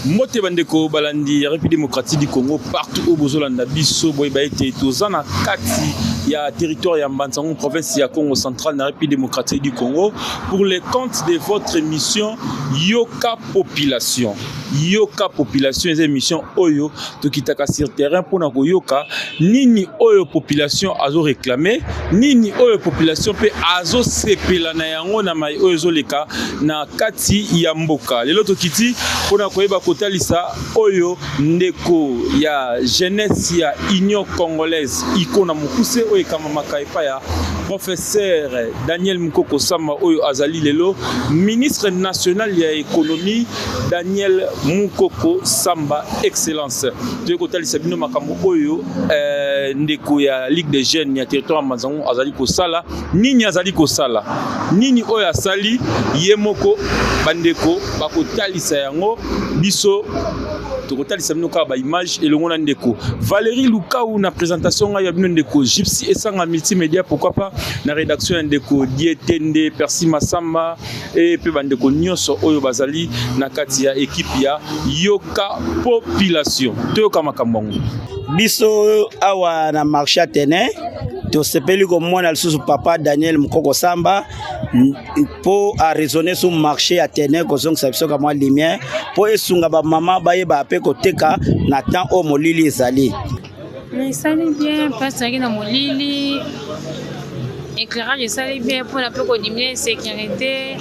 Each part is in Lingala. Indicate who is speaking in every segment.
Speaker 1: Mote bandeko balandi République démocratique du Congo partout au Bozolanda biso boy ba été tozana kati ya territoire ya Mbanzango province ya Congo central na République démocratique du Congo pour les comptes de votre émission Yoka Population. Yoka Population les émissions Oyo to kitaka sur terrain pour na yoka nini Oyo population azo réclamer nini Oyo population pe azo sepela na yango na mai Oyo zoleka na kati ya mboka lelo to kiti pona koyeba kotalisa Oyo ndeko ya jeunesse ya Union Congolaise ikona mukuse oyo kama makaipa ya professeur Daniel Mukoko Samba Oyo azali lelo ministre national ya économie Daniel Mukoko Samba excellence to kotalisa bino makambo Oyo ndeko ya Ligue des Jeunes ya territoire Mbanzango azali kosala nini azali kosala nini Oyo asali yemoko bandeko bakotalisa yango biso tokotalisa bino ka ba image elongo na ndeko Valérie Lukau na présentation ya bino ndeko Gypsy esanga multimédia pourquoi pas na rédaction ya ndeko Dietende Percy Masamba et pe bandeko nyonso Oyo bazali na kati ya équipe ya Yoka Population toyoka makambo
Speaker 2: biso awa na marché Atene to sepeli ko mwana lisusu papa Daniel Mukoko Samba pour à raisonner sur marché Atene ko zonga biso ka mwa lumière pour esunga ba mama baye ba pe ko teka na temps o molili ezali
Speaker 3: mais ça est bien parce que na molili éclairage ça est bien pour la peu ko diminuer sécurité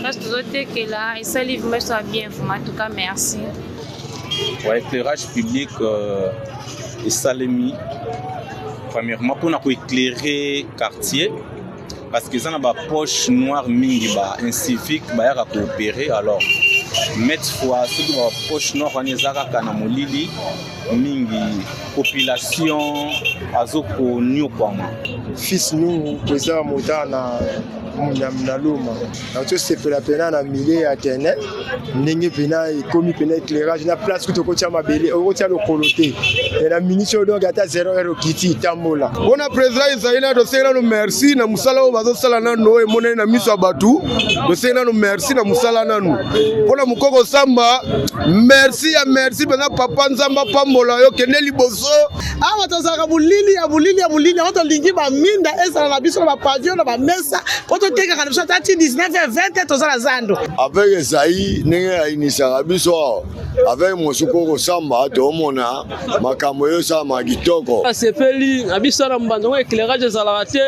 Speaker 3: parce que là et ça livre ça bien en tout cas merci.
Speaker 4: Ouais, éclairage public et Salemi premièrement pour éclairer quartier parce que ça n'a pas poche noire mingi ba incivique ba ya coopérer alors mettre fois ce qui va poche noire on ezaka kana molili mingi population azoko nyokwa
Speaker 5: fils nous président motana na luma na to sepela pena na milieu ya Atene ndenge pena ekomi pena éclairage na place kuto kotia mabele okotia lokolote et la munition donc ata 0 kiti tambola
Speaker 6: bona président Isaïna do sela no merci na musala o bazo sala nano e monene na miso abatu do sela no merci na musala nano bona Mukoko Samba merci ya merci pena papa Nzamba pambola yo kende liboso
Speaker 7: awa tozaka bulili ya oto lingi ba minda esala na biso ba pavillon na ba mesa poto teka kana biso tati 19 20 tozala zando
Speaker 8: avec Esaï nenge ya inisaka biso avec Mukoko Samba to mona makambo yo sa magitoko
Speaker 9: sepeli na biso na Mbanzango éclairage ezala te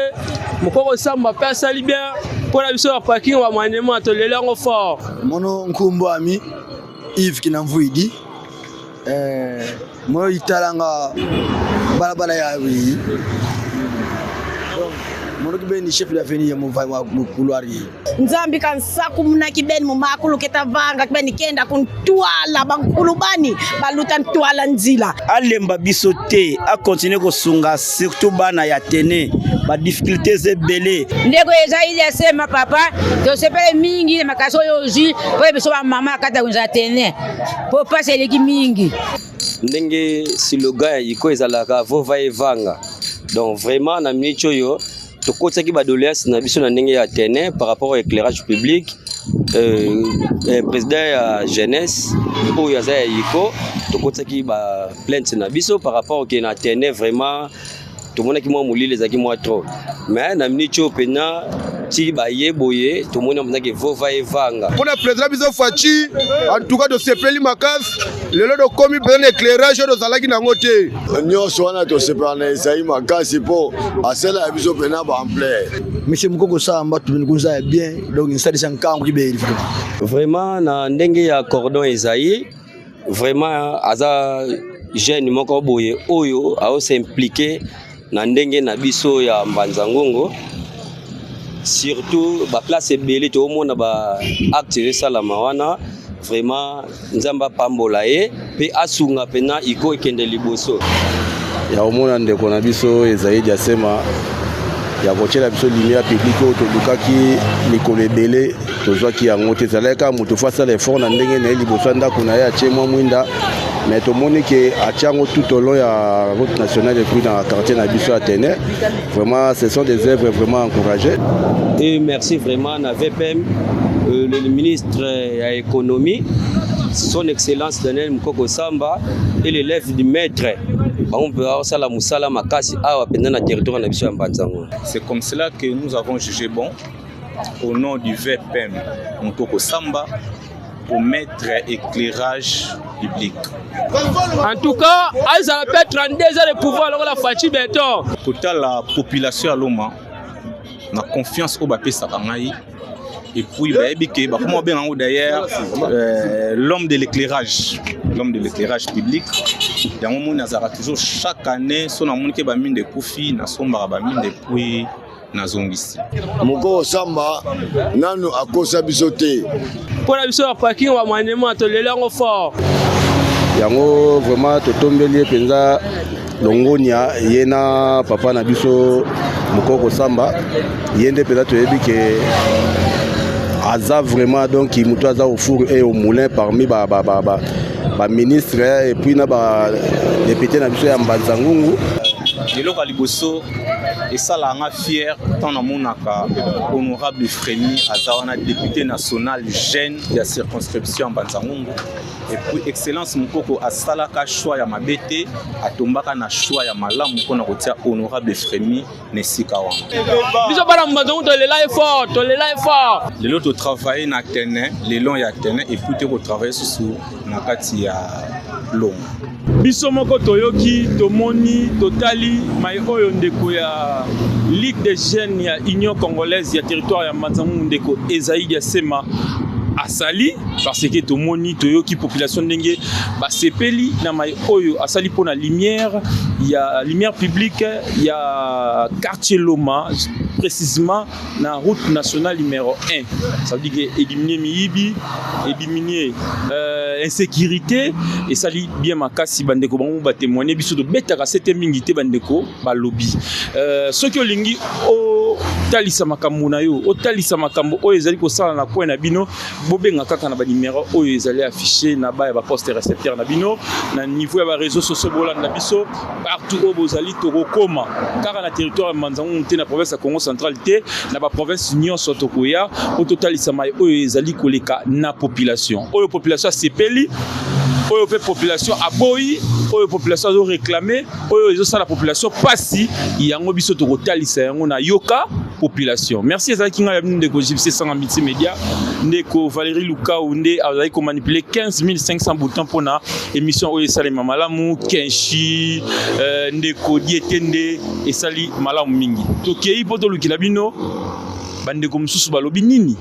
Speaker 9: Mukoko Samba pe asali bien pour la biso ya parking wa manema to lelango fort
Speaker 10: mono nkumbo ami Yves Kinamvuidi moi italanga balabala ya wi mono kibeni chef de avenue mo vai wa couloir
Speaker 7: nzambi kansaku muna kibeni mu makulu ketavanga kibeni kenda kuntwala bankulubani baluta ntwala nzila
Speaker 2: alemba biso te a continuer ko sunga surtout bana ya Atene ba difficultés ebele
Speaker 11: ndeko ezaidi asema papa to sepele mingi makaso yoji po biso ba mama kata kunza Atene po passer leki mingi
Speaker 12: ndenge slogan iko ezalaka vova evanga donc vraiment na minicho yo to kotaki ba doléance na biso na ndenge ya Atene par rapport au éclairage public président ya jeunesse ou ya za iko to kotaki ba plainte na biso par rapport au na Atene vraiment tout le monde qui m'a moulé les acquis moi trop mais na minicho pena ti ba yeboye tout le monde que vova evanga
Speaker 6: pour le président biso fachi en tout cas de sepeli makas lelo do komi ben éclairage do zalaki na ngote
Speaker 8: nyonso wana to sepela na Esaï makasi po asela biso pena ba ample
Speaker 10: monsieur Mukoko Samba tu binikuza bien donc insali sankango kibeli
Speaker 12: vraiment na ndenge ya cordon Esaï vraiment aza jeune moko boye oyo a s'impliquer na ndenge na biso ya Mbanzango surtout ba place ebele to mona ba acte salama wana vraiment nzamba pambola ye pe asunga pena iko ekende liboso
Speaker 13: ya omona ndeko na biso Ezaidi asema ya kochela biso lumière publique to lukaki mikolo ebele tozwaki yango te zalaka mutu fasa l'effort na ndenge na liboso ndako na ya chemwa mwinda mais tout le monde qui a tout au long de la route nationale et puis dans le quartier Nabiso Atene. Vraiment, ce sont des œuvres vraiment encouragées.
Speaker 12: Et merci vraiment à VPM, le ministre de l'économie, son excellence Daniel Mukoko Samba et l'élève du maître. On peut avoir ça la Moussala Makasi à la territoire de Mbanzango.
Speaker 4: C'est comme cela que nous avons jugé bon, au nom du VPM Mukoko Samba, pour mettre éclairage public.
Speaker 9: En tout cas, ils ont 32 ans de pouvoir alors la Fachi Beton.
Speaker 4: Total la population à Loma, na confiance au Bapé Sakangaï. Et puis, comment bien en haut d'ailleurs, l'homme de l'éclairage public. Dans le monde, on a toujours chaque année, son amour qui est mine de Koufi, na somba mine de Pouy, na Zongisi.
Speaker 8: Mukoko Samba, nanu akosa bisote.
Speaker 9: Pour la mission de parking, on va manement atelier là fort.
Speaker 13: Yango vraiment totombeli penza longonia yena papa na biso Mukoko Samba yende penza toyebi ke aza vraiment donc muto aza au four et au moulin parmi ba ministre et puis na ba député na biso ya Mbanzangungu.
Speaker 4: Lelo kaliboso et ça la nga fier tant na monaka honorable Frémy azawana député national jeune de la circonscription Mbanzangungu. Et puis excellence Mukoko asala ka choix ya mabete atombaka na choix ya malamu pona kotia honorable Frémy nesika wana.
Speaker 9: Biso bana Mbanzangungu to lela effort.
Speaker 4: Lelo to travailler na terrain, lelo ya terrain et puis to travailler sur na kati ya long.
Speaker 1: Biso moko toyoki tomoni totali mai oyo ndeko ya Ligue des jeunes ya Union congolaise ya territoire ya Mbanzangungu ndeko Ezaï Diasema asali parce que tomoni toyoki population ndenge basepeli na mai oyo asali pona lumière publique ya quartier Loma précisément na route nationale numéro 1. Ça veut dire que éliminer miyibi, éliminer insécurité et sali bien makasi bandeko bango ba témoigner biso de betaka cette mingité bandeko ba lobby. Ceux qui olingi o talisa makambo na yo, o talisa makambo oyo ezali ko sala na coin na bino, bobenga kaka na ba numéro oyo ezali affiché na ba poste récepteur na bino na niveau ya ba réseaux sociaux bolanda biso partout au bozali tokokoma car na territoire ya Mbanzangungu te na province ya Congo centralité na ba province nyonso tokoya o totalisa mai oyo ezali koleka na population oyo population sepeli oyo pe population aboyi oyo population zo réclamer oyo ezo la population pasi yango biso tokotalisa yango na yoka population. Merci ezali kinga ya ndeko JPC sans ambiti média ndeko Valérie Luka onde azali ko manipuler 15500 boutons pour na émission oyo salema malamu kenshi ndeko dietende esali malamu mingi tokei poto lukila bino bandeko mususu balobi nini